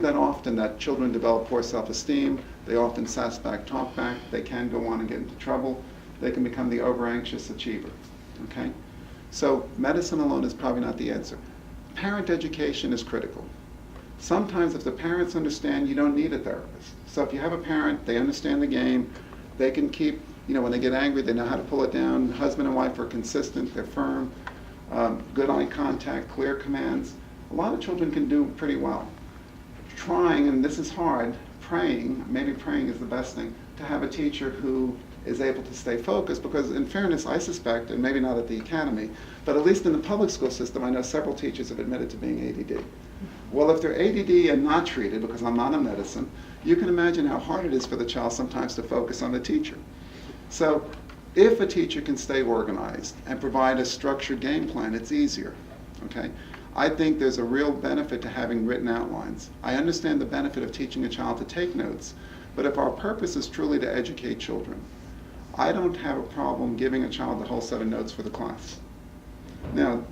that often that children develop poor self-esteem. They often sass back, talk back. They can go on and get into trouble. They can become the over-anxious achiever. Okay? So medicine alone is probably not the answer. Parent education is critical. Sometimes if the parents understand, you don't need a therapist. So if you have a parent, they understand the game, they can keep, when they get angry, they know how to pull it down. Husband and wife are consistent, they're firm, good eye contact, clear commands. A lot of children can do pretty well. Trying, and this is hard, maybe praying is the best thing, to have a teacher who is able to stay focused, because in fairness, I suspect, and maybe not at the academy, but at least in the public school system, I know several teachers have admitted to being ADD. Well, if they're ADD and not treated, because I'm not in medicine, you can imagine how hard it is for the child sometimes to focus on the teacher. So if a teacher can stay organized and provide a structured game plan, it's easier. Okay? I think there's a real benefit to having written outlines. I understand the benefit of teaching a child to take notes, but if our purpose is truly to educate children, I don't have a problem giving a child the whole set of notes for the class. Now,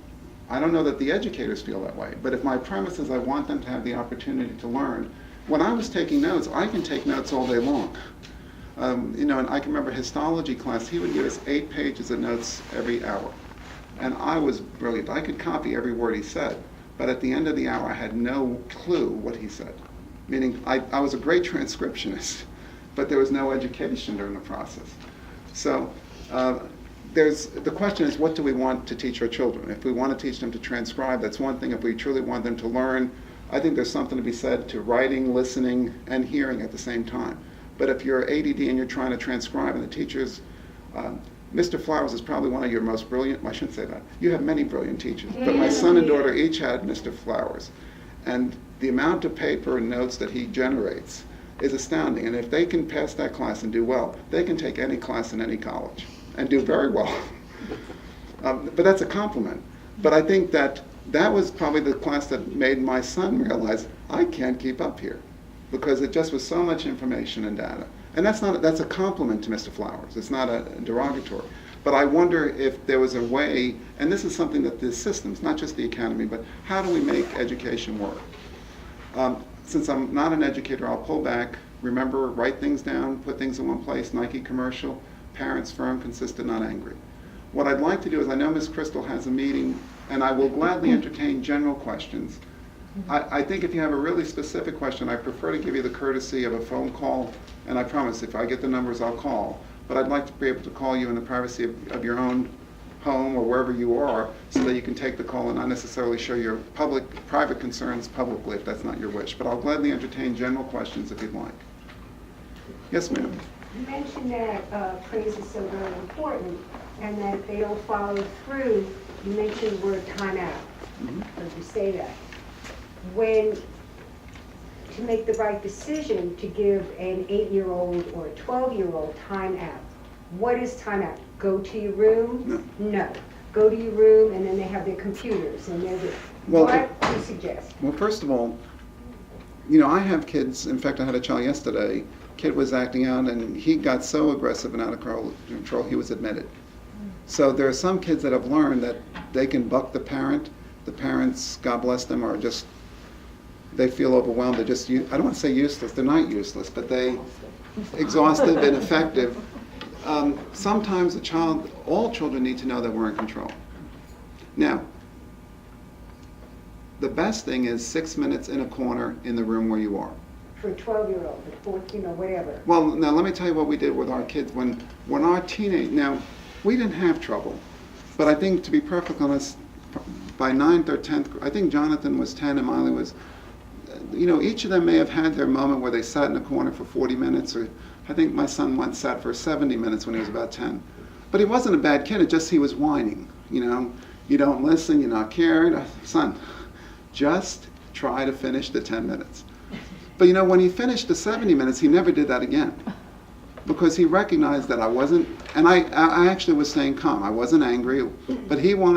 I don't know that the educators feel that way, but if my premise is I want them to have the opportunity to learn, when I was taking notes, I can take notes all day long. And I can remember histology class, he would give us 8 pages of notes every hour. And I was brilliant. I could copy every word he said, but at the end of the hour, I had no clue what he said. Meaning, I was a great transcriptionist, but there was no education during the process. So the question is, what do we want to teach our children? If we want to teach them to transcribe, that's one thing. If we truly want them to learn, I think there's something to be said to writing, listening, and hearing at the same time. But if you're ADD and you're trying to transcribe, and the teachers, Mr. Flowers is probably one of your most brilliant, well, I shouldn't say that. You have many brilliant teachers, but my son and daughter each had Mr. Flowers. And the amount of paper and notes that he generates is astounding. And if they can pass that class and do well, they can take any class in any college and do very well. But that's a compliment. But I think that was probably the class that made my son realize, I can't keep up here, because it just was so much information and data. And that's a compliment to Mr. Flowers. It's not a derogatory. But I wonder if there was a way, and this is something that the systems, not just the academy, but how do we make education work? Since I'm not an educator, I'll pull back, remember, write things down, put things in one place, Nike commercial, parents firm, consistent, not angry. What I'd like to do is, I know Ms. Crystal has a meeting, and I will gladly entertain general questions. I think if you have a really specific question, I prefer to give you the courtesy of a phone call, and I promise if I get the numbers, I'll call. But I'd like to be able to call you in the privacy of your own home or wherever you are, so that you can take the call and not necessarily show your private concerns publicly if that's not your wish. But I'll gladly entertain general questions if you'd like. Yes, ma'am. You mentioned that praise is so very important, and that if they don't follow through, you mentioned the word timeout. Heard you say that. To make the right decision to give an 8-year-old or a 12-year-old timeout, what is timeout? Go to your room? No. Go to your room, and then they have their computers, and what do you suggest? Well, first of all, I have kids. In fact, I had a child yesterday. Kid was acting out, and he got so aggressive and out of control, he was admitted. So there are some kids that have learned that they can buck the parent. The parents, God bless them, are just, they feel overwhelmed. They're just, I don't want to say useless. They're not useless, but they exhausted, ineffective. Sometimes all children need to know that we're in control. Now, the best thing is 6 minutes in a corner in the room where you are. For a 12-year-old, a 14, or whatever. Well, now let me tell you what we did with our kids when our now, we didn't have trouble, but I think, to be perfectly honest, by 9th or 10th, I think Jonathan was 10 and Miley was, each of them may have had their moment where they sat in a corner for 40 minutes, or I think my son once sat for 70 minutes when he was about 10. But he wasn't a bad kid, he was whining, you don't listen, you're not caring. Son, just try to finish the 10 minutes. But when he finished the 70 minutes, he never did that again, because he recognized that I wasn't, and I actually was staying calm. I wasn't angry, but he wanted